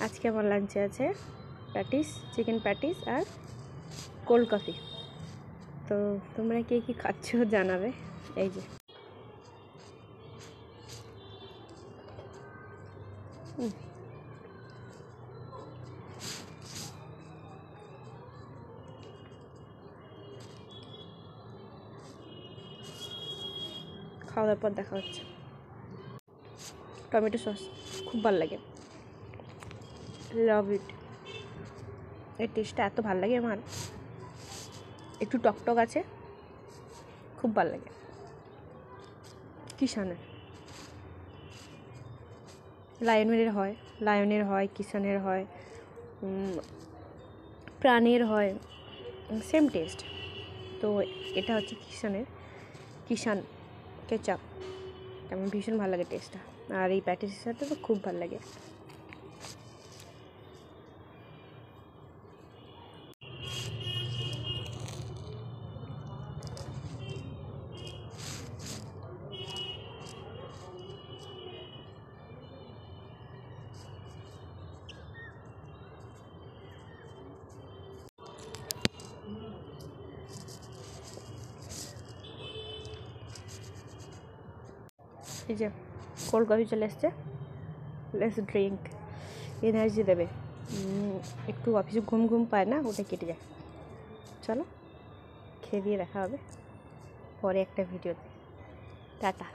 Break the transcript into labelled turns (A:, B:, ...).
A: আজকে আমার লাঞ্চে আছে প্যাটিস, চিকেন প্যাটিস আর কোল্ড কফি। তো তোমরা কে কী খাচ্ছ জানাবে। এই যে খাওয়া দাওয়ার পর দেখা হচ্ছে। টমেটো সস খুব ভালো লাগে, লাভ ইট। এর টেস্টটা এত ভালো লাগে আমার, একটু টকটক আছে, খুব ভালো লাগে। কিষানের লায়নের হয়, কিষানের হয়, প্রাণের হয়, সেম টেস্ট। তো এটা হচ্ছে কিষান কেচাপ, আমার ভীষণ ভালো লাগে টেস্টটা। আর এই প্যাটিসের সাথে তো খুব ভালো লাগে। এই যে কোল্ড কফি চলে এসছে, লেটস ড্রিঙ্ক, এনার্জি দেবে। একটু অফিসে ঘুম পায় না, ওটা কেটে যায়। চলো খেয়ে দিয়ে দেখা হবে পরে একটা ভিডিওতে। টাটা।